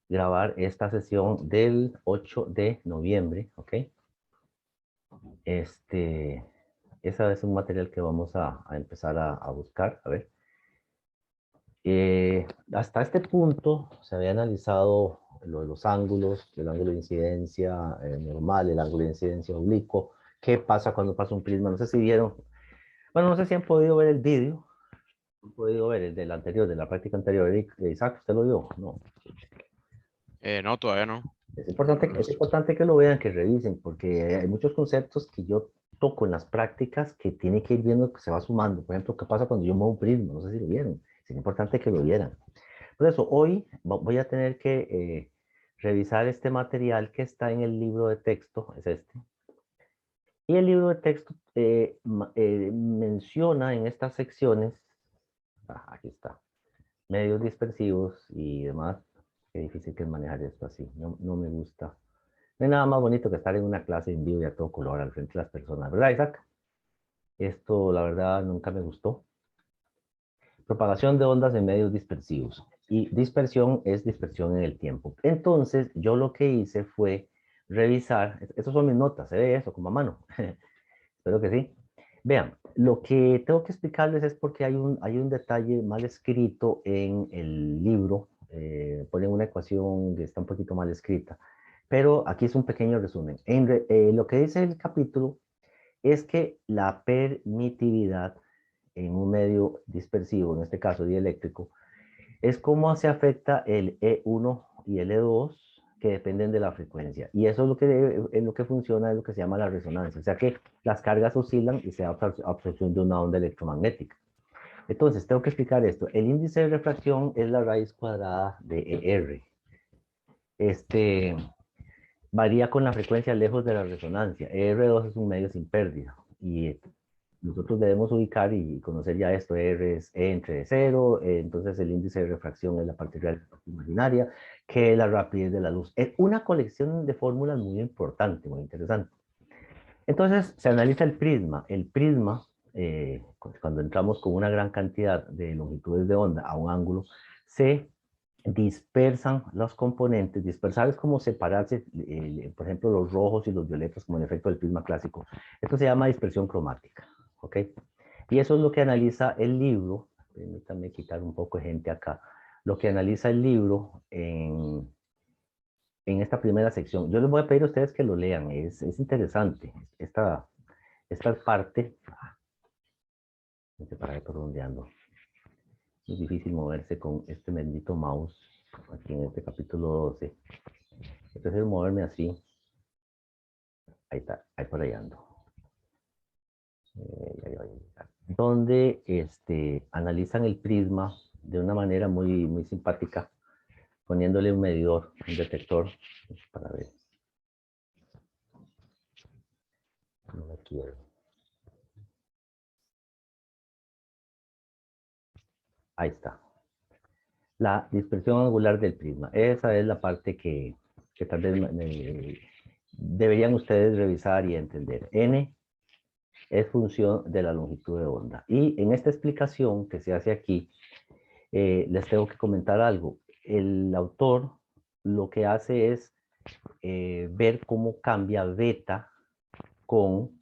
grabar esta sesión del 8 de noviembre, ¿ok? Ese es un material que vamos a empezar a buscar, a ver. Hasta este punto se había analizado lo de los ángulos, el ángulo de incidencia normal, el ángulo de incidencia oblicuo, qué pasa cuando pasa un prisma, no sé si vieron, bueno, no sé si han podido ver el vídeo, han podido ver el del anterior, de la práctica anterior, Isaac, ¿usted lo vio? No. No, todavía no. Es importante que lo vean, que revisen, porque hay muchos conceptos que yo toco en las prácticas que tiene que ir viendo que se va sumando. Por ejemplo, ¿qué pasa cuando yo muevo un prisma? No sé si lo vieron. Es importante que lo vieran. Por eso, hoy voy a tener que revisar este material que está en el libro de texto, es este. Y el libro de texto menciona en estas secciones, aquí está, medios dispersivos y demás. Qué difícil que es manejar esto así, no me gusta. No hay nada más bonito que estar en una clase en vivo y a todo color al frente de las personas, ¿verdad, Isaac? Esto, la verdad, nunca me gustó. Propagación de ondas en medios dispersivos. Y dispersión es dispersión en el tiempo. Entonces, yo lo que hice fue revisar, esas son mis notas, ¿se ve eso como a mano? Espero que sí. Vean, lo que tengo que explicarles es porque hay un detalle mal escrito en el libro. Ponen una ecuación que está un poquito mal escrita. Pero aquí es un pequeño resumen. Lo que dice el capítulo es que la permitividad en un medio dispersivo, en este caso dieléctrico, es cómo se afecta el E1 y el E2 que dependen de la frecuencia. Y eso es lo que funciona, es lo que se llama la resonancia. O sea que las cargas oscilan y se da absorción de una onda electromagnética. Entonces, tengo que explicar esto. El índice de refracción es la raíz cuadrada de ER. Este varía con la frecuencia lejos de la resonancia. ER2 es un medio sin pérdida. Y nosotros debemos ubicar y conocer ya esto, R es E entre 0, entonces el índice de refracción es la parte real imaginaria, que es la rapidez de la luz. Es una colección de fórmulas muy importante, muy interesante. Entonces se analiza el prisma. El prisma, cuando entramos con una gran cantidad de longitudes de onda a un ángulo, se dispersan los componentes. Dispersar es como separarse, por ejemplo, los rojos y los violetas, como el efecto del prisma clásico. Esto se llama dispersión cromática. ¿Ok? Y eso es lo que analiza el libro. Permítanme quitar un poco de gente acá. Lo que analiza el libro en esta primera sección. Yo les voy a pedir a ustedes que lo lean. Es interesante. Esta parte. No sé para qué por dónde ando. Es difícil moverse con este bendito mouse. Aquí en este capítulo 12. Entonces moverme así. Ahí está. Ahí por ahí ando. Donde analizan el prisma de una manera muy simpática, poniéndole un medidor, un detector, para ver. No me quiero. Ahí está. La dispersión angular del prisma. Esa es la parte que tal vez deberían ustedes revisar y entender. N es función de la longitud de onda. Y en esta explicación que se hace aquí, les tengo que comentar algo. El autor lo que hace es ver cómo cambia beta con,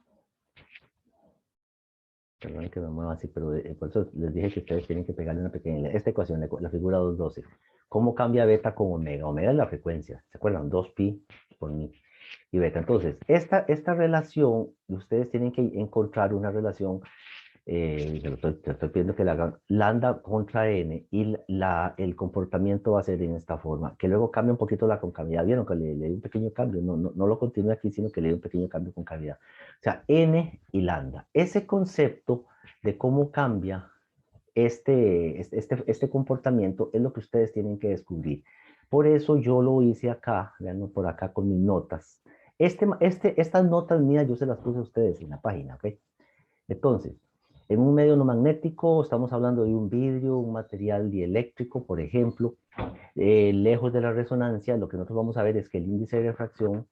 perdón que me mueva así, pero por eso les dije que ustedes tienen que pegarle una pequeña, esta ecuación, la figura 212, cómo cambia beta con omega. Omega es la frecuencia, ¿se acuerdan? 2pi por mi y beta. Entonces, esta relación, ustedes tienen que encontrar una relación te estoy pidiendo que la hagan lambda contra n y el comportamiento va a ser en esta forma, que luego cambia un poquito la concavidad. Vieron que le di un pequeño cambio, no lo continúe aquí, sino que le di un pequeño cambio con concavidad. O sea, n y lambda. Ese concepto de cómo cambia este comportamiento es lo que ustedes tienen que descubrir. Por eso yo lo hice acá, vean por acá con mis notas. Estas notas mías yo se las puse a ustedes en la página, ¿ok? Entonces, en un medio no magnético estamos hablando de un vidrio, un material dieléctrico, por ejemplo, lejos de la resonancia, lo que nosotros vamos a ver es que el índice de refracción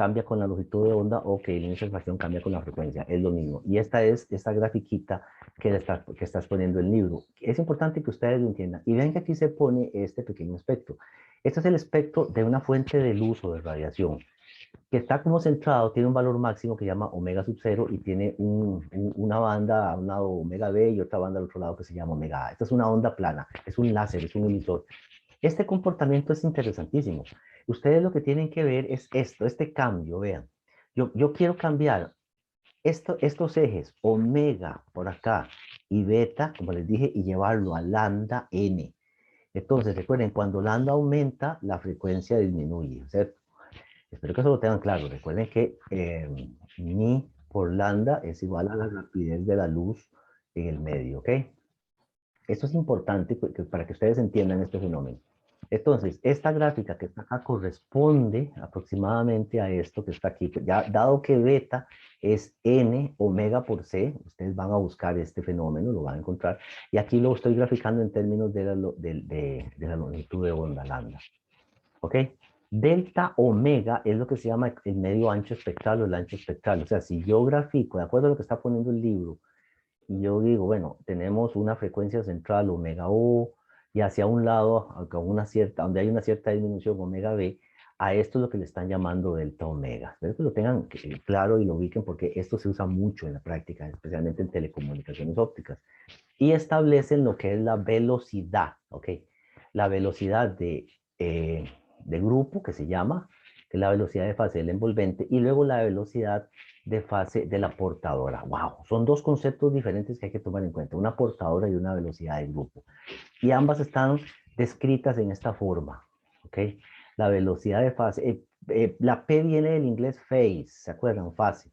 cambia con la longitud de onda o que el índice de refracción cambia con la frecuencia. Es lo mismo. Y esta es esta grafiquita que estás poniendo en el libro. Es importante que ustedes lo entiendan. Y vean que aquí se pone este pequeño espectro. Este es el espectro de una fuente de luz o de radiación que está como centrado, tiene un valor máximo que se llama omega sub 0 y tiene una banda a un lado omega B y otra banda al otro lado que se llama omega A. Esta es una onda plana, es un láser, es un emisor. Este comportamiento es interesantísimo. Ustedes lo que tienen que ver es esto, este cambio, vean. Yo quiero cambiar estos ejes, omega por acá y beta, como les dije, y llevarlo a lambda n. Entonces, recuerden, cuando lambda aumenta, la frecuencia disminuye, ¿cierto? Espero que eso lo tengan claro. Recuerden que mi por lambda es igual a la rapidez de la luz en el medio, ¿ok? Esto es importante para que ustedes entiendan este fenómeno. Entonces, esta gráfica que está acá corresponde aproximadamente a esto que está aquí. Ya, dado que beta es n omega por c, ustedes van a buscar este fenómeno, lo van a encontrar. Y aquí lo estoy graficando en términos de la longitud de onda lambda. ¿Ok? Delta omega es lo que se llama el medio ancho espectral o el ancho espectral. O sea, si yo grafico, de acuerdo a lo que está poniendo el libro, y yo digo, bueno, tenemos una frecuencia central omega O y hacia un lado, donde hay una cierta disminución omega B, a esto es lo que le están llamando delta omega. Espero que lo tengan claro y lo ubiquen porque esto se usa mucho en la práctica, especialmente en telecomunicaciones ópticas. Y establecen lo que es la velocidad, ¿ok? La velocidad de grupo, que se llama, que es la velocidad de fase del envolvente, y luego la velocidad de fase de la portadora. ¡Wow! Son dos conceptos diferentes que hay que tomar en cuenta, una portadora y una velocidad de grupo. Y ambas están descritas en esta forma, ¿ok? La velocidad de fase, la P viene del inglés phase, ¿se acuerdan? Fase.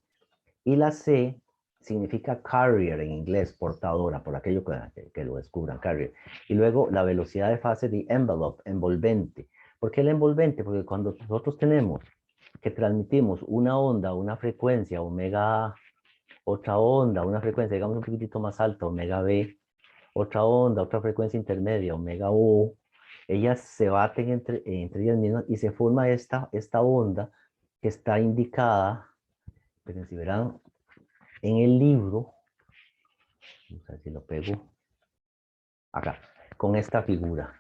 Y la C significa carrier en inglés, portadora, por aquello que lo descubran, carrier. Y luego la velocidad de fase de envelope, envolvente. ¿Por qué el envolvente? Porque cuando nosotros tenemos que transmitimos una onda, una frecuencia, omega A, otra onda, una frecuencia, digamos un poquitito más alta, omega B, otra onda, otra frecuencia intermedia, omega O, ellas se baten entre ellas mismas y se forma esta onda que está indicada, pero si verán, en el libro, vamos a ver si lo pego, acá, con esta figura,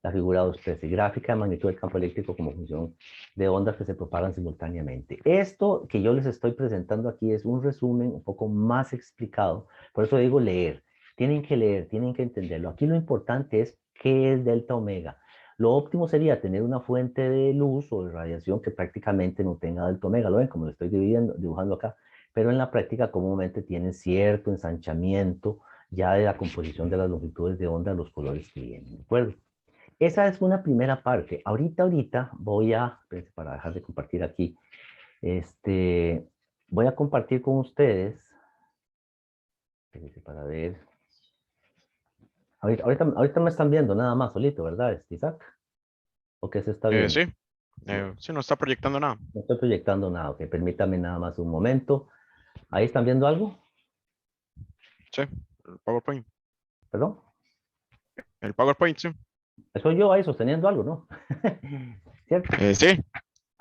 la figura 213, gráfica de magnitud del campo eléctrico como función de ondas que se propagan simultáneamente. Esto que yo les estoy presentando aquí es un resumen un poco más explicado, por eso digo leer. Tienen que leer, tienen que entenderlo. Aquí lo importante es qué es delta omega. Lo óptimo sería tener una fuente de luz o de radiación que prácticamente no tenga delta omega. Lo ven como lo estoy dibujando acá. Pero en la práctica comúnmente tienen cierto ensanchamiento ya de la composición de las longitudes de onda, los colores que vienen. ¿De acuerdo? Esa es una primera parte. Ahorita voy a, para dejar de compartir aquí, voy a compartir con ustedes, para ver. Ahorita me están viendo nada más solito, ¿verdad, Isaac? ¿O qué se está viendo? Sí, sí, no está proyectando nada. No estoy proyectando nada, ok, permítame nada más un momento. ¿Ahí están viendo algo? Sí, el PowerPoint. ¿Perdón? El PowerPoint, sí. Soy yo ahí sosteniendo algo, ¿no? ¿Cierto? Sí,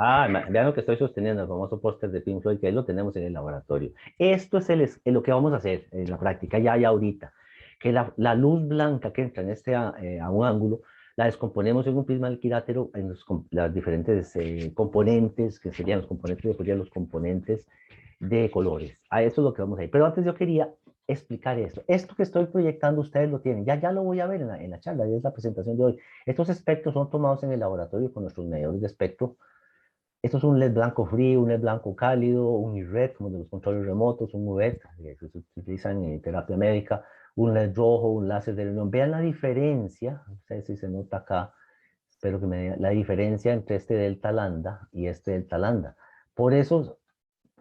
Ah, vean lo que estoy sosteniendo, el famoso póster de Pink Floyd, que ahí lo tenemos en el laboratorio. Esto es lo que vamos a hacer en la práctica, ya ahorita. Que la luz blanca que entra en a un ángulo, la descomponemos en un prisma equilátero en las diferentes componentes, que serían los componentes, serían los componentes de colores. A eso es lo que vamos a ir. Pero antes yo quería explicar esto. Esto que estoy proyectando, ustedes lo tienen. Ya lo voy a ver en la charla, ya es la presentación de hoy. Estos espectros son tomados en el laboratorio con nuestros medidores de espectro. Esto es un LED blanco frío, un LED blanco cálido, un IRED, como de los controles remotos, un UVED, que se utilizan en terapia médica, un LED rojo, un láser de reunión. Vean la diferencia, no sé si se nota acá, espero que me digan, la diferencia entre este delta lambda y este delta lambda. Por eso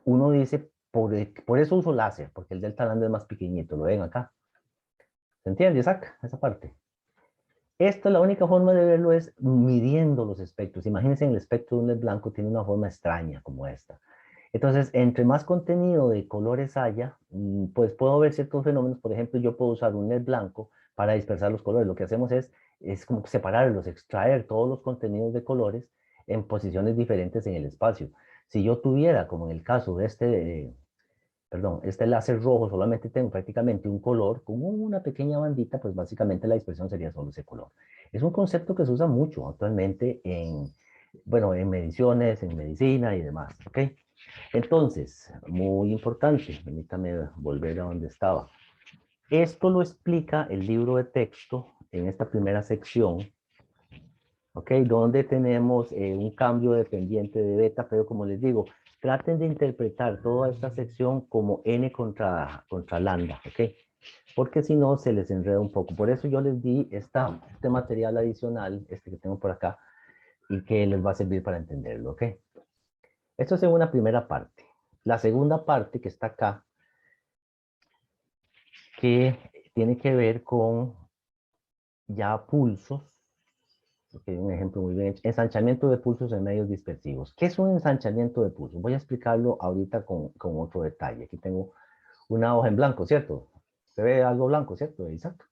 uno dice, por eso uso láser, porque el delta lambda es más pequeñito, lo ven acá. ¿Se entiende, Isaac? Esa parte. Esto, la única forma de verlo es midiendo los espectros. Imagínense el espectro de un LED blanco tiene una forma extraña como esta. Entonces, entre más contenido de colores haya, pues puedo ver ciertos fenómenos. Por ejemplo, yo puedo usar un LED blanco para dispersar los colores. Lo que hacemos es como separarlos, extraer todos los contenidos de colores en posiciones diferentes en el espacio. Si yo tuviera, como en el caso de este láser rojo, solamente tengo prácticamente un color con una pequeña bandita, pues básicamente la dispersión sería solo ese color. Es un concepto que se usa mucho actualmente bueno, en mediciones, en medicina y demás, ¿ok? Entonces, muy importante, permítame volver a donde estaba. Esto lo explica el libro de texto en esta primera sección, ¿ok? Donde tenemos un cambio dependiente de beta, pero como les digo, traten de interpretar toda esta sección como n contra lambda, ¿ok? Porque si no, se les enreda un poco. Por eso yo les di este material adicional, este que tengo por acá, y que les va a servir para entenderlo, ¿ok? Esto es en una primera parte. La segunda parte que está acá, que tiene que ver con ya pulsos, okay, un ejemplo muy bien hecho, ensanchamiento de pulsos en medios dispersivos. ¿Qué es un ensanchamiento de pulsos? Voy a explicarlo ahorita con otro detalle. Aquí tengo una hoja en blanco, ¿cierto? Se ve algo blanco, ¿cierto, Isaac?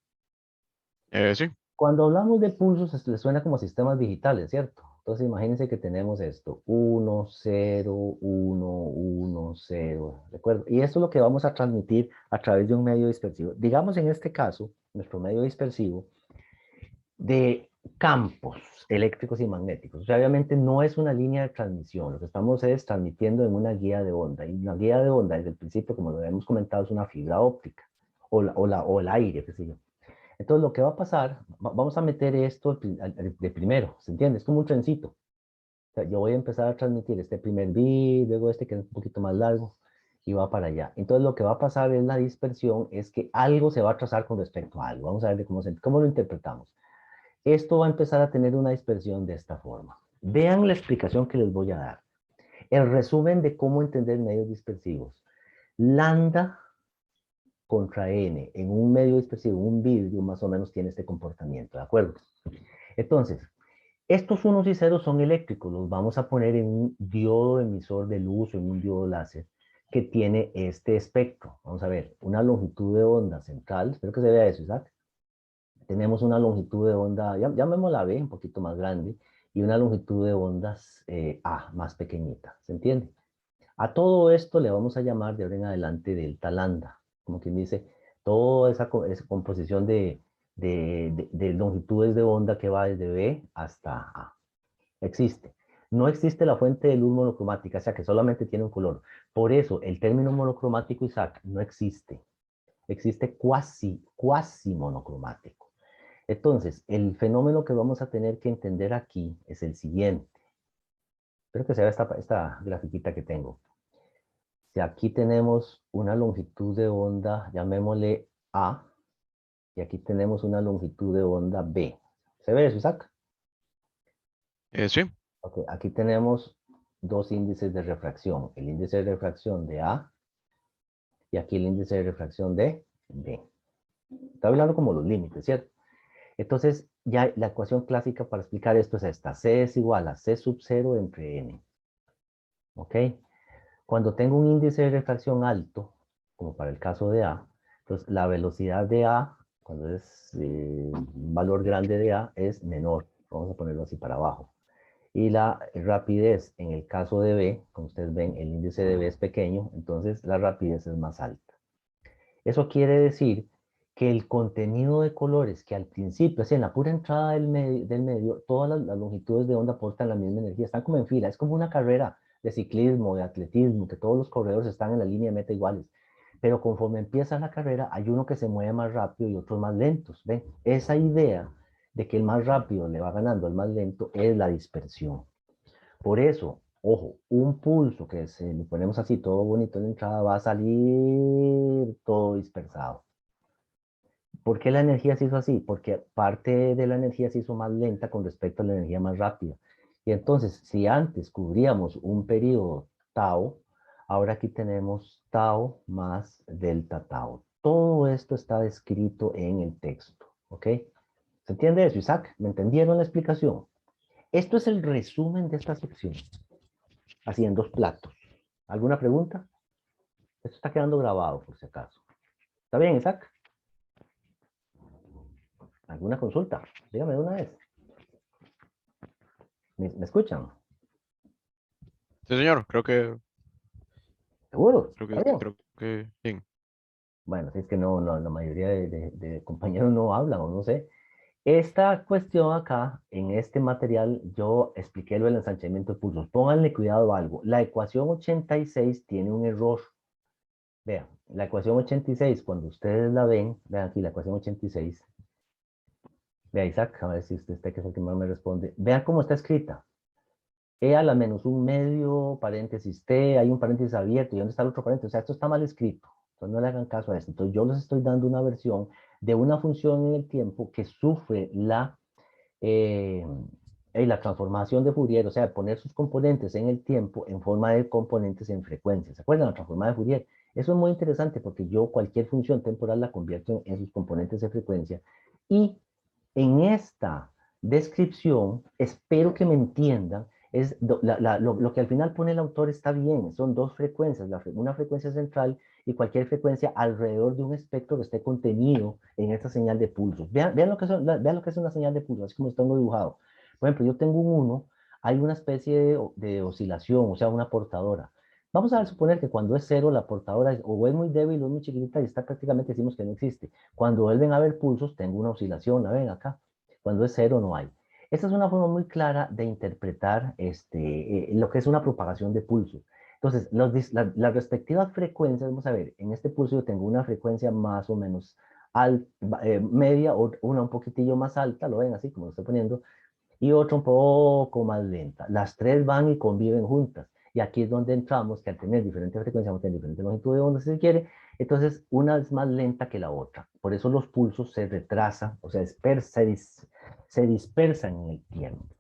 Sí. Cuando hablamos de pulsos, les suena como sistemas digitales, ¿cierto? Entonces imagínense que tenemos esto, 1, 0, 1, 1, 0, ¿de acuerdo? Y esto es lo que vamos a transmitir a través de un medio dispersivo. Digamos en este caso, nuestro medio dispersivo, de campos eléctricos y magnéticos. O sea, obviamente no es una línea de transmisión, lo que estamos es transmitiendo en una guía de onda. Y una guía de onda, desde el principio, como lo habíamos comentado, es una fibra óptica o el aire, qué sé yo. Entonces, lo que va a pasar, vamos a meter esto de primero, ¿se entiende? Es como un trencito. O sea, yo voy a empezar a transmitir este primer bit, luego este que es un poquito más largo, y va para allá. Entonces, lo que va a pasar es la dispersión, es que algo se va a trazar con respecto a algo. Vamos a ver cómo lo interpretamos. Esto va a empezar a tener una dispersión de esta forma. Vean la explicación que les voy a dar. El resumen de cómo entender medios dispersivos. Lambda contra n en un medio dispersivo, un vidrio más o menos tiene este comportamiento, ¿de acuerdo? Entonces, estos unos y ceros son eléctricos, los vamos a poner en un diodo emisor de luz o en un diodo láser que tiene este espectro. Vamos a ver, una longitud de onda central, espero que se vea eso, Isaac. Tenemos una longitud de onda, llamémosla B, un poquito más grande, y una longitud de ondas A, más pequeñita, ¿se entiende? A todo esto le vamos a llamar de ahora en adelante delta lambda, como quien dice, toda esa composición de longitudes de onda que va desde B hasta A. Existe. No existe la fuente de luz monocromática, o sea que solamente tiene un color. Por eso el término monocromático, Isaac, no existe. Existe cuasi monocromático. Entonces, el fenómeno que vamos a tener que entender aquí es el siguiente. Espero que se vea esta grafiquita que tengo. Si aquí tenemos una longitud de onda, llamémosle A, y aquí tenemos una longitud de onda B. ¿Se ve eso, Isaac? Sí. Okay, aquí tenemos dos índices de refracción. El índice de refracción de A y aquí el índice de refracción de B. Está hablando como los límites, ¿cierto? Entonces, ya la ecuación clásica para explicar esto es esta. C es igual a C sub 0 entre N. ¿Ok? Cuando tengo un índice de refracción alto, como para el caso de A, entonces la velocidad de A, cuando es un valor grande de A, es menor. Vamos a ponerlo así para abajo. Y la rapidez, en el caso de B, como ustedes ven, el índice de B es pequeño, entonces la rapidez es más alta. Eso quiere decir que el contenido de colores que al principio, así en la pura entrada del medio todas las longitudes de onda aportan la misma energía, están como en fila, es como una carrera de ciclismo, de atletismo, que todos los corredores están en la línea de meta iguales. Pero conforme empieza la carrera, hay uno que se mueve más rápido y otros más lentos. ¿Ven? Esa idea de que el más rápido le va ganando al más lento es la dispersión. Por eso, ojo, un pulso que se le ponemos así todo bonito en la entrada va a salir todo dispersado. ¿Por qué la energía se hizo así? Porque parte de la energía se hizo más lenta con respecto a la energía más rápida. Y entonces, si antes cubríamos un periodo tau, ahora aquí tenemos tau más delta tau. Todo esto está descrito en el texto, ¿ok? ¿Se entiende eso, Isaac? ¿Me entendieron la explicación? Esto es el resumen de esta sección, así en dos platos. ¿Alguna pregunta? Esto está quedando grabado, por si acaso. ¿Está bien, Isaac? ¿Alguna consulta? Dígame de una vez. ¿Me escuchan? Sí, señor, creo que, ¿Seguro? creo ¿Está que, bien? creo que bien. Bueno, si es que no, la mayoría de compañeros no hablan o no sé. Esta cuestión acá, en este material, yo expliqué lo del ensanchamiento de pulsos. Pónganle cuidado a algo. La ecuación 86 tiene un error. Vean, la ecuación 86, cuando ustedes la ven, vean aquí la ecuación 86. Vea, Isaac, a ver si usted que es el que más me responde. Vean cómo está escrita. E a la menos un medio, paréntesis T, hay un paréntesis abierto, ¿y dónde está el otro paréntesis? O sea, esto está mal escrito. Entonces no le hagan caso a esto. Entonces yo les estoy dando una versión de una función en el tiempo que sufre eh, la transformación de Fourier, o sea, poner sus componentes en el tiempo en forma de componentes en frecuencia. ¿Se acuerdan? La transformada de Fourier. Eso es muy interesante porque yo cualquier función temporal la convierto en sus componentes de frecuencia. Y en esta descripción, espero que me entiendan, es lo que al final pone el autor está bien, son dos frecuencias, una frecuencia central y cualquier frecuencia alrededor de un espectro que esté contenido en esta señal de pulsos. Vean vean lo que es una señal de pulsos, así como está dibujado. Por ejemplo, yo tengo un 1, hay una especie de oscilación, o sea, una portadora. Vamos a suponer que cuando es cero, la portadora o es muy débil o es muy chiquitita y está prácticamente, decimos que no existe. Cuando vuelven a haber pulsos, tengo una oscilación, la ven acá. Cuando es cero, no hay. Esta es una forma muy clara de interpretar lo que es una propagación de pulsos. Entonces, las respectivas frecuencias, vamos a ver, en este pulso yo tengo una frecuencia más o menos media o una un poquitillo más alta, lo ven así como lo estoy poniendo, y otra un poco más lenta. Las tres van y conviven juntas. Y aquí es donde entramos, que al tener diferentes frecuencias, vamos a tener diferentes longitudes de onda, si se quiere, entonces una es más lenta que la otra. Por eso los pulsos se retrasan, o sea, se dispersan en el tiempo.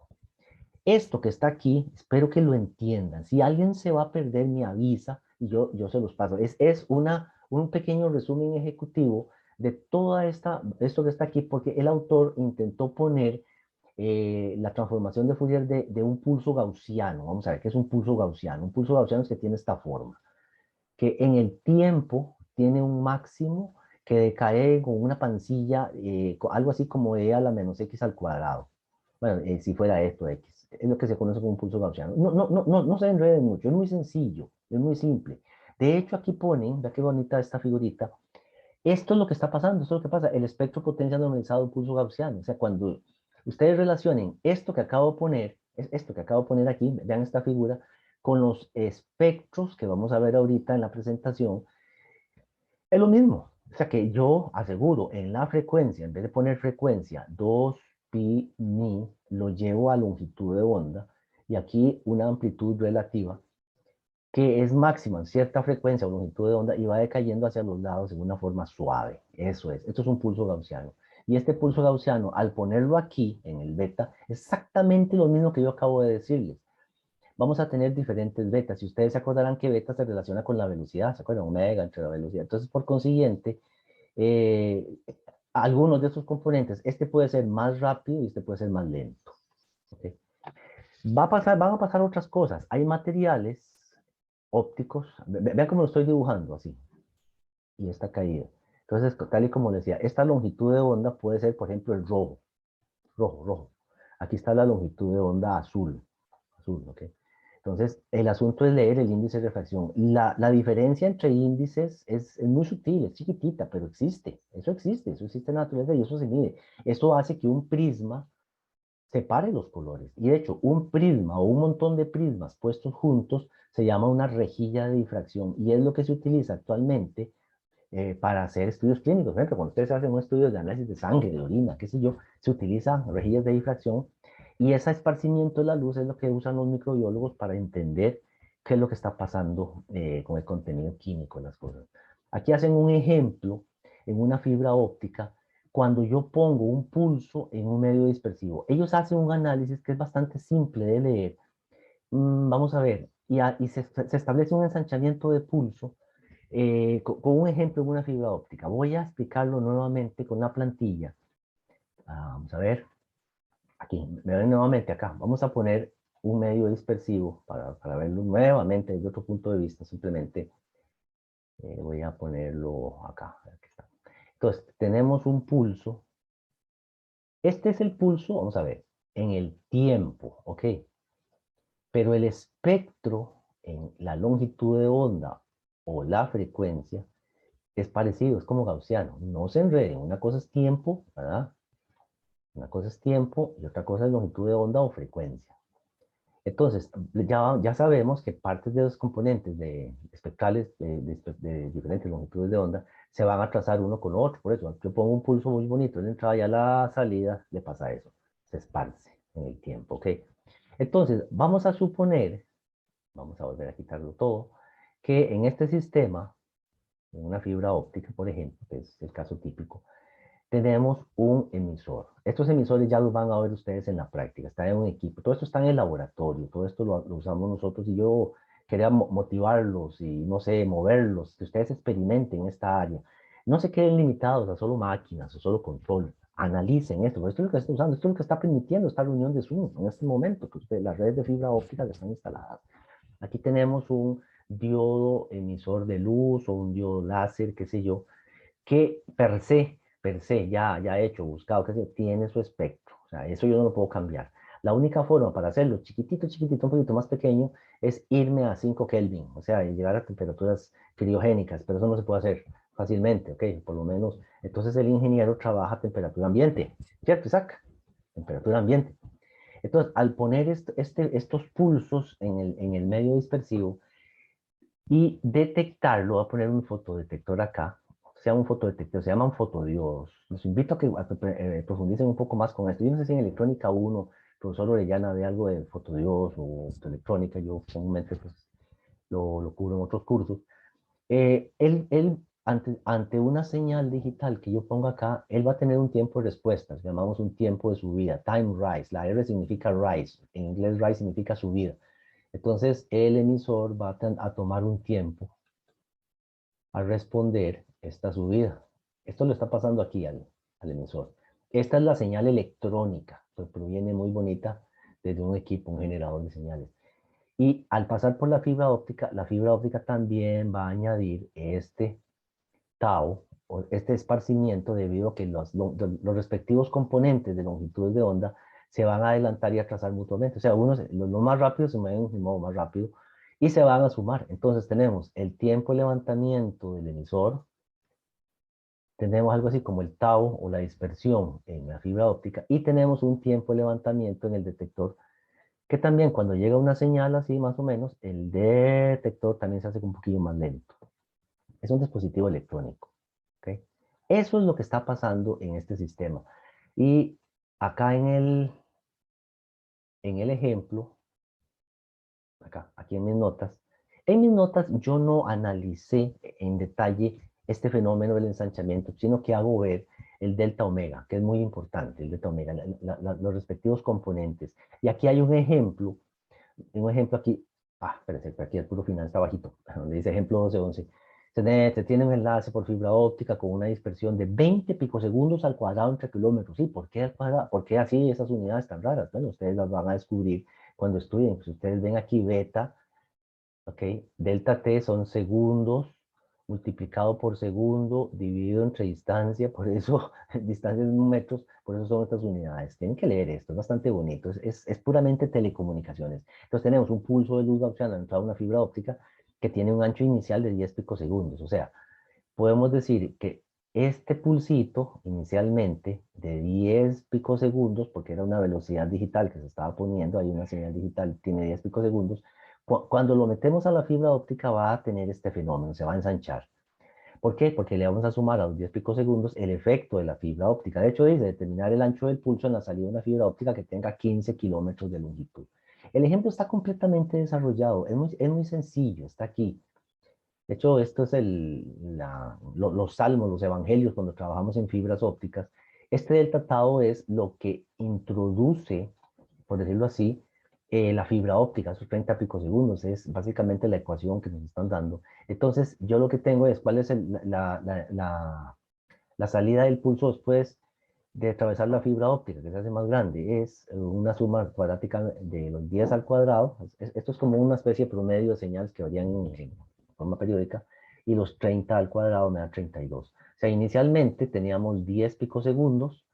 Esto que está aquí, espero que lo entiendan. Si alguien se va a perder, me avisa y yo se los paso. Es un pequeño resumen ejecutivo de toda esto que está aquí, porque el autor intentó poner la transformación de Fourier de un pulso gaussiano. Vamos a ver qué es un pulso gaussiano. Un pulso gaussiano es que tiene esta forma, que en el tiempo tiene un máximo que decae con una pancilla, algo así como e a la menos x al cuadrado. Bueno, si fuera esto x, es lo que se conoce como un pulso gaussiano. No se enreden mucho, es muy sencillo, es muy simple. De hecho, aquí ponen, vea qué bonita esta figurita, esto es lo que está pasando, esto es lo que pasa, el espectro potencia normalizado de pulso gaussiano. O sea, cuando ustedes relacionen esto que acabo de poner, esto que acabo de poner aquí, vean esta figura, con los espectros que vamos a ver ahorita en la presentación, es lo mismo. O sea que yo aseguro en la frecuencia, en vez de poner frecuencia 2 pi mi, lo llevo a longitud de onda y aquí una amplitud relativa que es máxima en cierta frecuencia o longitud de onda y va decayendo hacia los lados en una forma suave. Eso es. Esto es un pulso gaussiano. Y este pulso gaussiano, al ponerlo aquí en el beta, es exactamente lo mismo que yo acabo de decirles. Vamos a tener diferentes betas. Y ustedes se acordarán que beta se relaciona con la velocidad, ¿se acuerdan? Omega entre la velocidad. Entonces, por consiguiente, eh, algunos de esos componentes, este puede ser más rápido y este puede ser más lento. ¿Okay? Van a pasar otras cosas. Hay materiales ópticos. Vean cómo lo estoy dibujando así. Y esta caída. Entonces, tal y como decía, esta longitud de onda puede ser, por ejemplo, el rojo. Rojo, rojo. Aquí está la longitud de onda azul. Azul, ¿ok? Entonces, el asunto es leer el índice de refracción. La diferencia entre índices es muy sutil, es chiquitita, pero existe. Eso existe en la naturaleza y eso se mide. Eso hace que un prisma separe los colores. Y de hecho, un prisma o un montón de prismas puestos juntos se llama una rejilla de difracción y es lo que se utiliza actualmente para hacer estudios clínicos. Por ejemplo, cuando ustedes hacen un estudio de análisis de sangre, de orina, qué sé yo, se utilizan rejillas de difracción y ese esparcimiento de la luz es lo que usan los microbiólogos para entender qué es lo que está pasando con el contenido químico de las cosas. Aquí hacen un ejemplo en una fibra óptica cuando yo pongo un pulso en un medio dispersivo. Ellos hacen un análisis que es bastante simple de leer. Vamos a ver, y se establece un ensanchamiento de pulso con un ejemplo en una fibra óptica. Voy a explicarlo nuevamente con una plantilla. Vamos a ver, aquí, me ven nuevamente acá. Vamos a poner un medio dispersivo para verlo nuevamente desde otro punto de vista. Simplemente voy a ponerlo acá. Aquí está. Entonces, tenemos un pulso. Este es el pulso, vamos a ver, en el tiempo, ¿ok? Pero el espectro en la longitud de onda o la frecuencia es parecido, es como gaussiano. No se enreden, una cosa es tiempo, ¿verdad? Una cosa es tiempo y otra cosa es longitud de onda o frecuencia. Entonces, ya sabemos que partes de los componentes espectrales de diferentes longitudes de onda se van a trazar uno con otro. Por eso, yo pongo un pulso muy bonito en la entrada y a la salida le pasa eso. Se esparce en el tiempo, ¿ok? Entonces, vamos a suponer, vamos a volver a quitarlo todo, que en este sistema, en una fibra óptica, por ejemplo, que es el caso típico, tenemos un emisor. Estos emisores ya los van a ver ustedes en la práctica, está en un equipo. Todo esto está en el laboratorio, todo esto lo usamos nosotros y yo quería motivarlos y, no sé, moverlos, que ustedes experimenten esta área. No se queden limitados a solo máquinas o solo control. Analicen esto, esto es lo que está usando, esto es lo que está permitiendo esta reunión de Zoom en este momento, que las redes de fibra óptica que están instaladas. Aquí tenemos un diodo emisor de luz o un diodo láser, qué sé yo, que per se, ya hecho, buscado, que se tiene su espectro. O sea, eso yo no lo puedo cambiar. La única forma para hacerlo chiquitito, chiquitito, un poquito más pequeño, es irme a 5 Kelvin, o sea, y llegar a temperaturas criogénicas, pero eso no se puede hacer fácilmente, ¿ok? Por lo menos, entonces el ingeniero trabaja a temperatura ambiente, ¿cierto, Isaac? Temperatura ambiente. Entonces, al poner estos pulsos en el medio dispersivo, y detectarlo, voy a poner un fotodetector acá, sea un fotodetector, se llaman fotodiodos. Los invito a que profundicen un poco más con esto. Yo no sé si en electrónica 1, el profesor Orellana ve algo de fotodiodos o electrónica, yo comúnmente pues, lo cubro en otros cursos. Él ante una señal digital que yo pongo acá, él va a tener un tiempo de respuesta, llamamos un tiempo de subida, time rise, la R significa rise, en inglés rise significa subida. Entonces, el emisor va a tomar un tiempo a responder esta subida. Esto lo está pasando aquí al emisor. Esta es la señal electrónica, pues proviene muy bonita desde un equipo, un generador de señales. Y al pasar por la fibra óptica también va a añadir este tau, o este esparcimiento, debido a que los respectivos componentes de longitudes de onda se van a adelantar y atrasar mutuamente. O sea, los más rápidos se mueven de modo más rápido y se van a sumar. Entonces tenemos el tiempo de levantamiento del emisor, tenemos algo así como el tau o la dispersión en la fibra óptica y tenemos un tiempo de levantamiento en el detector que también cuando llega una señal así más o menos, el detector también se hace un poquillo más lento. Es un dispositivo electrónico. ¿Ok? Eso es lo que está pasando en este sistema. Y acá en el ejemplo, acá, aquí en mis notas yo no analicé en detalle este fenómeno del ensanchamiento, sino que hago ver el delta omega, que es muy importante, el delta omega, los respectivos componentes. Y aquí hay un ejemplo aquí, espérate, aquí el puro final está bajito, donde dice ejemplo 1211. Se tiene un enlace por fibra óptica con una dispersión de 20 picosegundos al cuadrado entre kilómetros. ¿Sí? ¿Por qué al cuadrado? ¿Por qué así esas unidades tan raras? Bueno, ustedes las van a descubrir cuando estudien. Pues ustedes ven aquí beta, ¿ok? Delta T son segundos multiplicado por segundo dividido entre distancia, por eso, distancia en metros, por eso son estas unidades. Tienen que leer esto, es bastante bonito, es puramente telecomunicaciones. Entonces tenemos un pulso de luz gaussiana entrado a una fibra óptica que tiene un ancho inicial de 10 picosegundos, o sea, podemos decir que este pulsito inicialmente de 10 picosegundos, porque era una velocidad digital que se estaba poniendo, hay una señal digital, tiene 10 picosegundos, cuando lo metemos a la fibra óptica va a tener este fenómeno, se va a ensanchar. ¿Por qué? Porque le vamos a sumar a los 10 picosegundos el efecto de la fibra óptica. De hecho, dice determinar el ancho del pulso en la salida de una fibra óptica que tenga 15 kilómetros de longitud. El ejemplo está completamente desarrollado, es muy sencillo, está aquí. De hecho, esto es los salmos, los evangelios, cuando trabajamos en fibras ópticas. Este delta tau es lo que introduce, por decirlo así, la fibra óptica, esos 30 picosegundos, es básicamente la ecuación que nos están dando. Entonces, yo lo que tengo es cuál es la salida del pulso después de atravesar la fibra óptica, que se hace más grande, es una suma cuadrática de los 10 al cuadrado. Esto es como una especie de promedio de señales que varían en forma periódica, y los 30 al cuadrado me da 32. O sea, inicialmente teníamos 10 picosegundos,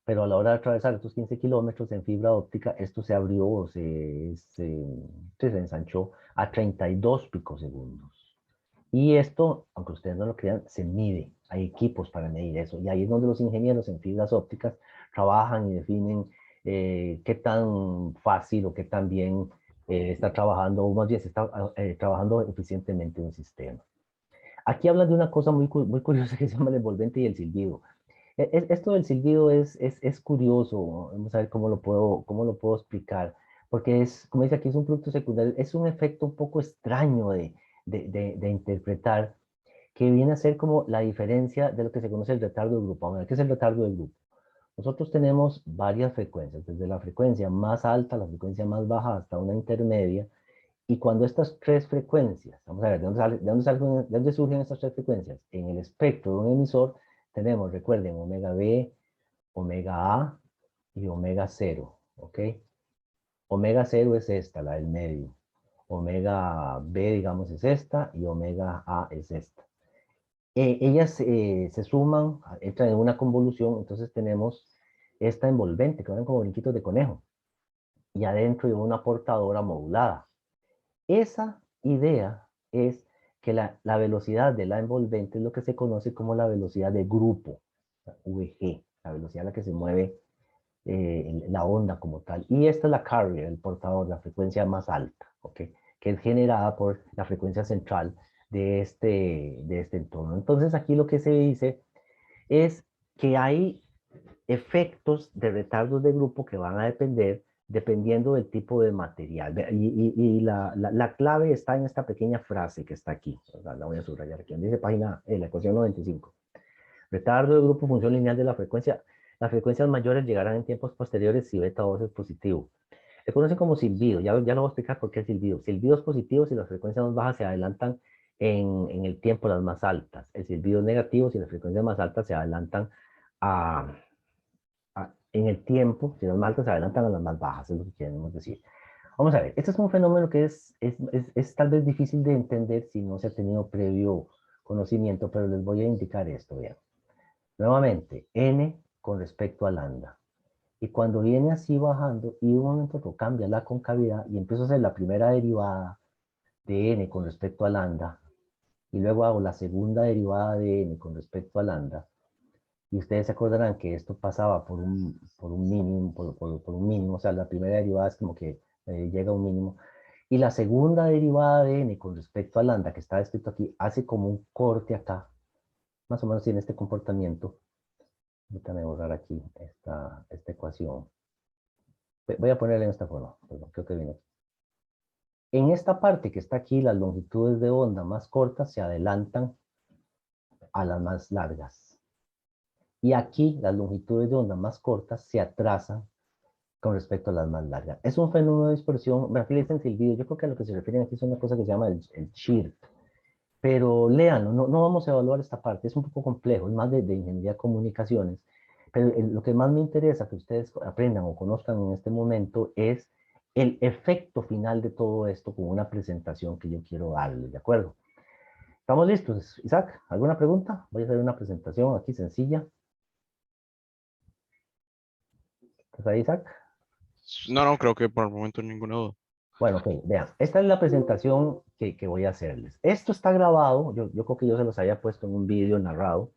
pero a la hora de atravesar estos 15 kilómetros en fibra óptica, esto se abrió, se ensanchó a 32 picosegundos. Y esto, aunque ustedes no lo crean, se mide. Hay equipos para medir eso. Y ahí es donde los ingenieros en fibras ópticas trabajan y definen qué tan fácil o qué tan bien está trabajando, o más bien se está trabajando eficientemente un sistema. Aquí hablan de una cosa muy curiosa que se llama el envolvente y el silbido. Esto del silbido es curioso. Vamos a ver cómo lo puedo explicar. Porque es, como dice aquí, es un producto secundario. Es un efecto un poco extraño de interpretar, que viene a ser como la diferencia de lo que se conoce el retardo de grupo. Vamos a ver, ¿qué es el retardo de grupo? Nosotros tenemos varias frecuencias, desde la frecuencia más alta a la frecuencia más baja hasta una intermedia. Y cuando estas tres frecuencias, vamos a ver, ¿de dónde surgen estas tres frecuencias? En el espectro de un emisor tenemos, recuerden, omega B, omega A y omega cero, ¿ok? Omega cero es esta, la del medio. Omega B, digamos, es esta y omega A es esta. Ellas se suman, entran en una convolución, entonces tenemos esta envolvente, que van como brinquitos de conejo, y adentro hay una portadora modulada. Esa idea es que la velocidad de la envolvente es lo que se conoce como la velocidad de grupo, VG, la velocidad a la que se mueve la onda como tal. Y esta es la carrier, el portador, la frecuencia más alta, ¿ok? Que es generada por la frecuencia central de este entorno. Entonces aquí lo que se dice es que hay efectos de retardos de grupo que van a depender dependiendo del tipo de material. Y la clave está en esta pequeña frase que está aquí. La voy a subrayar aquí. Dice página, la ecuación 95. Retardo de grupo, función lineal de la frecuencia. Las frecuencias mayores llegarán en tiempos posteriores si beta 2 es positivo. Se conoce como silbido. Ya lo voy a explicar por qué es silbido. Silbido es positivo si las frecuencias más bajas se adelantan en el tiempo las más altas. El silbido es negativo si las frecuencias más altas se adelantan a, en el tiempo, si las más altas se adelantan a las más bajas, es lo que queremos decir. Vamos a ver, este es un fenómeno que es tal vez difícil de entender si no se ha tenido previo conocimiento, pero les voy a indicar esto, vean. Nuevamente, n con respecto a lambda. Y cuando viene así bajando, y de un momento otro cambia la concavidad y empiezo a hacer la primera derivada de n con respecto a lambda, y luego hago la segunda derivada de n con respecto a lambda, y ustedes se acordarán que esto pasaba por un mínimo, por un mínimo, o sea, la primera derivada es como que llega a un mínimo, y la segunda derivada de n con respecto a lambda, que está escrito aquí, hace como un corte acá, más o menos tiene este comportamiento. Déjame borrar aquí esta ecuación. Voy a ponerla en esta forma, perdón, creo que viene aquí. En esta parte que está aquí, las longitudes de onda más cortas se adelantan a las más largas. Y aquí las longitudes de onda más cortas se atrasan con respecto a las más largas. Es un fenómeno de dispersión, aquí le dicen silbido, yo creo que a lo que se refieren aquí es una cosa que se llama el chirp, pero léanlo, no vamos a evaluar esta parte, es un poco complejo, es más de ingeniería de comunicaciones, pero lo que más me interesa que ustedes aprendan o conozcan en este momento es el efecto final de todo esto con una presentación que yo quiero darles, ¿de acuerdo? ¿Estamos listos, Isaac? ¿Alguna pregunta? Voy a hacer una presentación aquí sencilla. ¿Estás ahí, Isaac? No, no, creo que por el momento ninguna duda. Bueno, ok, vean, esta es la presentación que voy a hacerles. Esto está grabado, yo creo que yo se los había puesto en un vídeo narrado.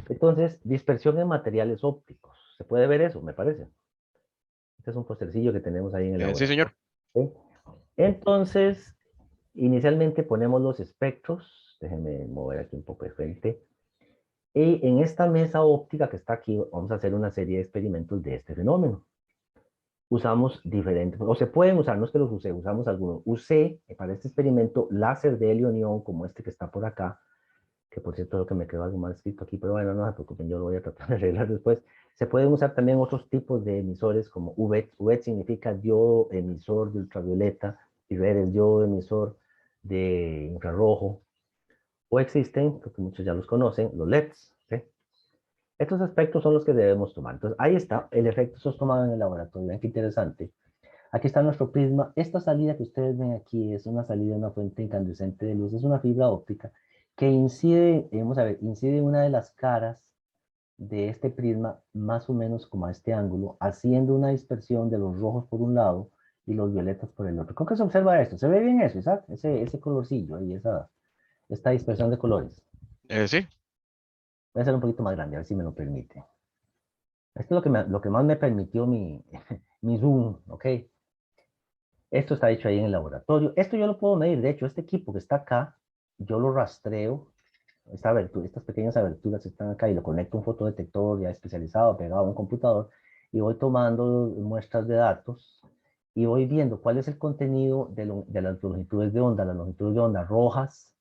Entonces, dispersión en materiales ópticos. ¿Se puede ver eso, me parece? Este es un postercillo que tenemos ahí en el Sí, laboratorio. señor. ¿Sí? Entonces, inicialmente ponemos los espectros. Déjenme mover aquí un poco de frente. Y en esta mesa óptica que está aquí, vamos a hacer una serie de experimentos de este fenómeno. Usamos diferentes, o se pueden usar, no es que los use, usamos algunos. Usé para este experimento láser de helio-neón, como este que está por acá, que por cierto lo que me quedó algo mal escrito aquí, pero bueno, no se preocupen, yo lo voy a tratar de arreglar después. Se pueden usar también otros tipos de emisores como UVET. UVET significa diodo emisor de ultravioleta y red es diodo emisor de infrarrojo. O existen, creo que muchos ya los conocen, los LEDs. ¿Sí? Estos aspectos son los que debemos tomar. Entonces, ahí está el efecto sos tomado en el laboratorio. Vean qué interesante. Aquí está nuestro prisma. Esta salida que ustedes ven aquí es una salida de una fuente incandescente de luz. Es una fibra óptica que incide, vamos a ver, incide en una de las caras de este prisma más o menos como a este ángulo, haciendo una dispersión de los rojos por un lado y los violetas por el otro. ¿Cómo que se observa esto? ¿Se ve bien eso, Isaac? Ese colorcillo y esta dispersión de colores. Sí, Voy a hacer un poquito más grande, a ver si me lo permite. Esto es lo que más me permitió mi Zoom, ¿ok? Esto está hecho ahí en el laboratorio. Esto yo lo puedo medir. De hecho, este equipo que está acá, yo lo rastreo. Estas pequeñas aberturas están acá y lo conecto a un fotodetector ya especializado, pegado a un computador, y voy tomando muestras de datos y voy viendo cuál es el contenido de las longitudes de onda rojas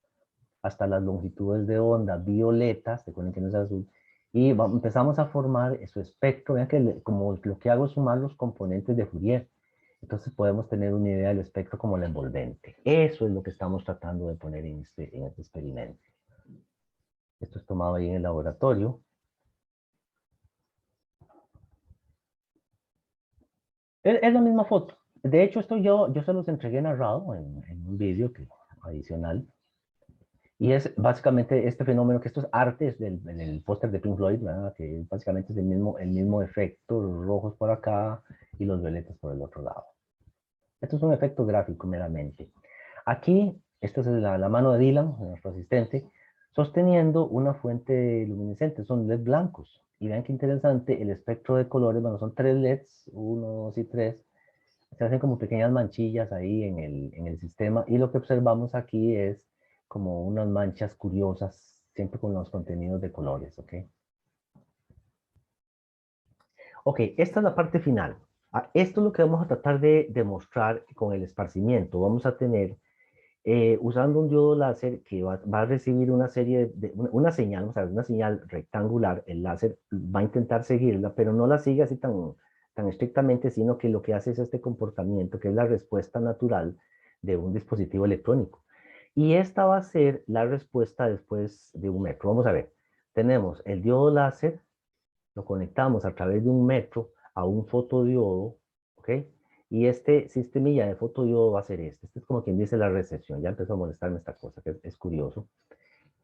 hasta las longitudes de onda violetas, recuerden que no es azul, y empezamos a formar su espectro. Vean que como lo que hago es sumar los componentes de Fourier. Entonces podemos tener una idea del espectro como la envolvente. Eso es lo que estamos tratando de poner en este experimento. Esto es tomado ahí en el laboratorio. Es la misma foto. De hecho, esto yo se los entregué narrado en un vídeo adicional. Y es básicamente este fenómeno, que esto es arte, es del póster de Pink Floyd, ¿verdad? Que básicamente es el mismo efecto, los rojos por acá y los violetas por el otro lado. Esto es un efecto gráfico meramente. Aquí, esta es la mano de Dylan, nuestro asistente, sosteniendo una fuente luminiscente, son LED blancos. Y vean qué interesante, el espectro de colores, bueno, son 3 LEDs, 1, 2 y 3, se hacen como pequeñas manchillas ahí en el sistema, y lo que observamos aquí es como unas manchas curiosas, siempre con los contenidos de colores, ¿ok? Ok, esta es la parte final. Esto es lo que vamos a tratar de demostrar con el esparcimiento. Vamos a tener, usando un diodo láser que va a recibir una serie una señal, vamos a ver, una señal rectangular. El láser va a intentar seguirla, pero no la sigue así tan estrictamente, sino que lo que hace es este comportamiento, que es la respuesta natural de un dispositivo electrónico. Y esta va a ser la respuesta después de un metro. Vamos a ver, tenemos el diodo láser, lo conectamos a través de un metro a un fotodiodo, ¿ok? Y este sistemilla de fotodiodo va a ser este. Este es como quien dice la recepción. Ya empezó a molestarme esta cosa, que es curioso.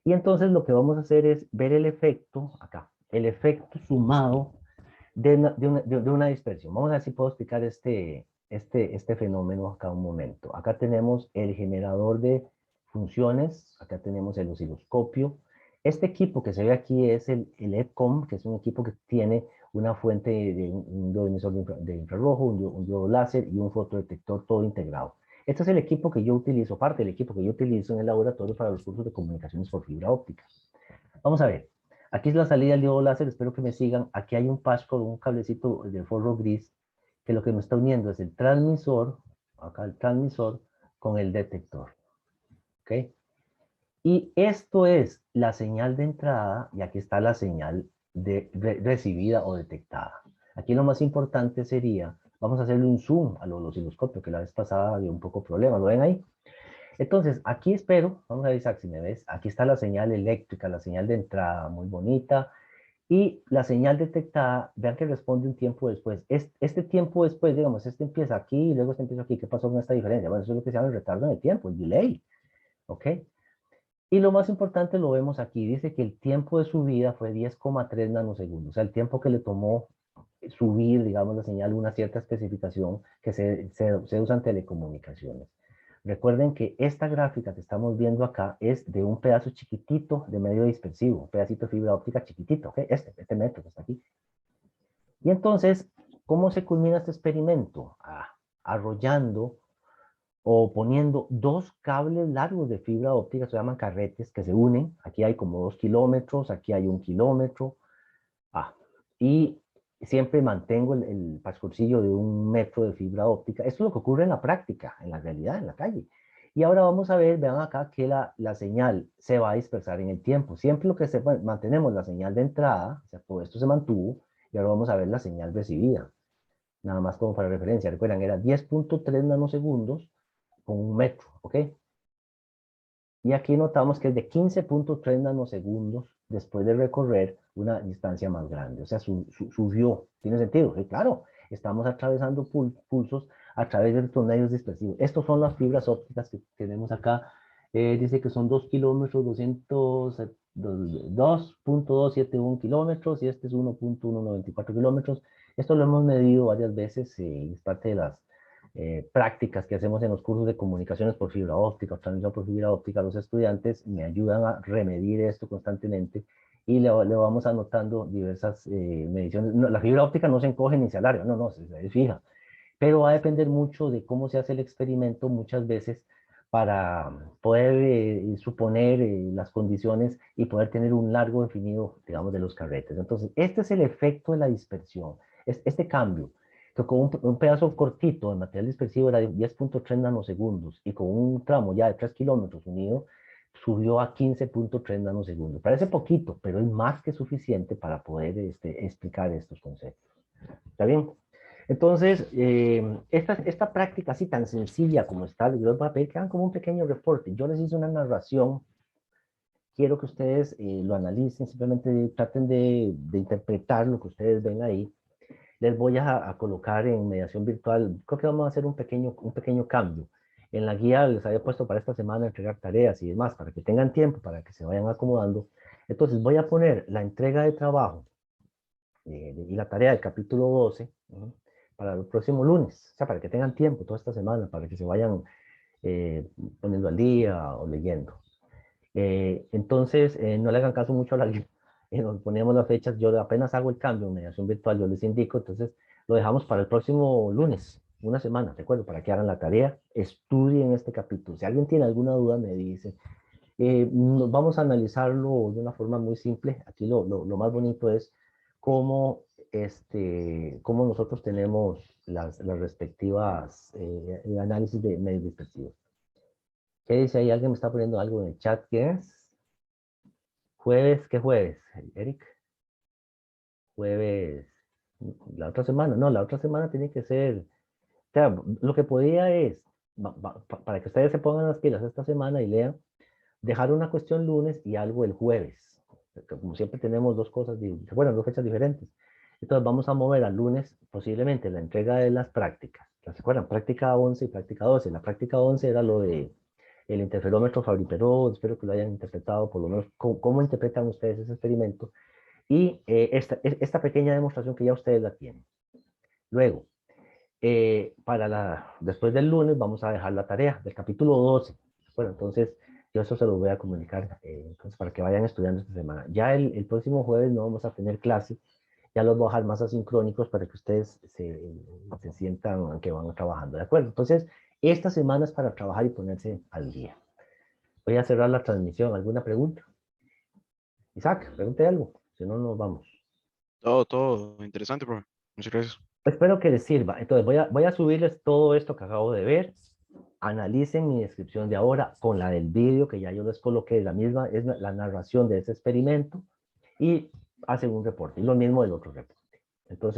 Y entonces lo que vamos a hacer es ver el efecto, acá, el efecto sumado de una dispersión. Vamos a ver si puedo explicar este fenómeno acá un momento. Acá tenemos el generador de funciones, acá tenemos el osciloscopio. Este equipo que se ve aquí es el EPCOM, que es un equipo que tiene una fuente de un emisor de infrarrojo, un diodo láser y un fotodetector todo integrado. Este es el equipo que yo utilizo, parte del equipo que yo utilizo en el laboratorio para los cursos de comunicaciones por fibra óptica. Vamos a ver. Aquí es la salida del diodo láser, espero que me sigan. Aquí hay un patch con un cablecito de forro gris, que lo que me está uniendo es el transmisor, acá el transmisor, con el detector. ¿Ok? Y esto es la señal de entrada, y aquí está la señal recibida o detectada. Aquí lo más importante sería, vamos a hacerle un zoom al osciloscopio, que la vez pasada dio un poco problema, ¿lo ven ahí? Entonces, aquí espero, vamos a ver, Isaac, si me ves, aquí está la señal eléctrica, la señal de entrada, muy bonita, y la señal detectada, vean que responde un tiempo después. Este tiempo después, digamos, este empieza aquí y luego este empieza aquí. ¿Qué pasó con esta diferencia? Bueno, eso es lo que se llama el retardo en el tiempo, el delay, ¿ok? Y lo más importante lo vemos aquí, dice que el tiempo de subida fue 10,3 nanosegundos, o sea, el tiempo que le tomó subir, digamos, la señal una cierta especificación que se usa en telecomunicaciones. Recuerden que esta gráfica que estamos viendo acá es de un pedazo chiquitito de medio dispersivo, un pedacito de fibra óptica chiquitito, ¿ok? Este metro que está aquí. Y entonces, ¿cómo se culmina este experimento? Arrollando o poniendo dos cables largos de fibra óptica, se llaman carretes, que se unen. Aquí hay como 2 kilómetros, aquí hay 1 kilómetro. Y siempre mantengo el pascorcillo de 1 metro de fibra óptica. Esto es lo que ocurre en la práctica, en la realidad, en la calle. Y ahora vamos a ver, vean acá que la señal se va a dispersar en el tiempo. Siempre lo que mantenemos la señal de entrada, o sea, todo esto se mantuvo, y ahora vamos a ver la señal recibida. Nada más como para referencia, recuerdan, era 10,3 nanosegundos con 1 metro, ¿ok? Y aquí notamos que es de 15,3 nanosegundos después de recorrer una distancia más grande. O sea, subió. ¿Tiene sentido? Sí, claro. Estamos atravesando pulsos a través de estos medios dispersivos. Estos son las fibras ópticas que tenemos acá. Dice que son 2 kilómetros, 2.271 kilómetros y este es 1.194 kilómetros. Esto lo hemos medido varias veces y es parte de las prácticas que hacemos en los cursos de comunicaciones por fibra óptica o transmisión por fibra óptica. Los estudiantes me ayudan a remedir esto constantemente y le vamos anotando diversas mediciones. No, la fibra óptica no se encoge ni se alarga, no, es fija, pero va a depender mucho de cómo se hace el experimento muchas veces para poder suponer las condiciones y poder tener un largo definido, digamos, de los carretes. Entonces, este es el efecto de la dispersión, este cambio, que con un pedazo cortito de material dispersivo era de 10.3 nanosegundos y con un tramo ya de 3 kilómetros unido, subió a 15.3 nanosegundos. Parece poquito, pero es más que suficiente para poder explicar estos conceptos. ¿Está bien? Entonces, esta práctica así tan sencilla como está, yo les voy a pedir que hagan como un pequeño reporte. Yo les hice una narración, quiero que ustedes lo analicen, simplemente traten de interpretar lo que ustedes ven ahí. Les voy a colocar en mediación virtual, creo que vamos a hacer un pequeño cambio. En la guía les había puesto para esta semana entregar tareas y demás, para que tengan tiempo, para que se vayan acomodando. Entonces voy a poner la entrega de trabajo y la tarea del capítulo 12, ¿no? Para el próximo lunes, o sea, para que tengan tiempo toda esta semana, para que se vayan eh, poniendo al día o leyendo. Entonces, no le hagan caso mucho a la guía. Nos poníamos las fechas, yo apenas hago el cambio en mediación virtual, yo les indico, entonces lo dejamos para el próximo lunes, una semana, ¿de acuerdo? Para que hagan la tarea, estudien este capítulo. Si alguien tiene alguna duda, me dice. Vamos a analizarlo de una forma muy simple. Aquí lo más bonito es cómo, cómo nosotros tenemos las respectivas análisis de medios dispersivos. ¿Qué dice ahí? Alguien me está poniendo algo en el chat. ¿Qué es? Jueves, ¿qué jueves, Eric? Jueves, la otra semana. No, la otra semana tiene que ser. O sea, lo que podía es, para que ustedes se pongan las pilas esta semana y lean, dejar una cuestión lunes y algo el jueves. Como siempre tenemos dos cosas, bueno, dos fechas diferentes. Entonces vamos a mover al lunes posiblemente la entrega de las prácticas. ¿Se acuerdan? Práctica 11 y práctica 12. La práctica 11 era lo de el interferómetro Fabry-Perot. Espero que lo hayan interpretado, por lo menos cómo interpretan ustedes ese experimento. Y esta pequeña demostración que ya ustedes la tienen. Luego, después del lunes vamos a dejar la tarea del capítulo 12. Bueno, entonces yo eso se lo voy a comunicar entonces, para que vayan estudiando esta semana. Ya el próximo jueves no vamos a tener clase, ya los voy a dejar más asincrónicos para que ustedes se sientan que van trabajando, ¿de acuerdo? Entonces, esta semana es para trabajar y ponerse al día. Voy a cerrar la transmisión. ¿Alguna pregunta? Isaac, pregunte algo, si no nos vamos. Todo interesante, profe. Muchas gracias. Espero que les sirva. Entonces voy a subirles todo esto que acabo de ver. Analicen mi descripción de ahora con la del vídeo que ya yo les coloqué. La misma es la narración de ese experimento y hacen un reporte. Y lo mismo del otro reporte. Entonces,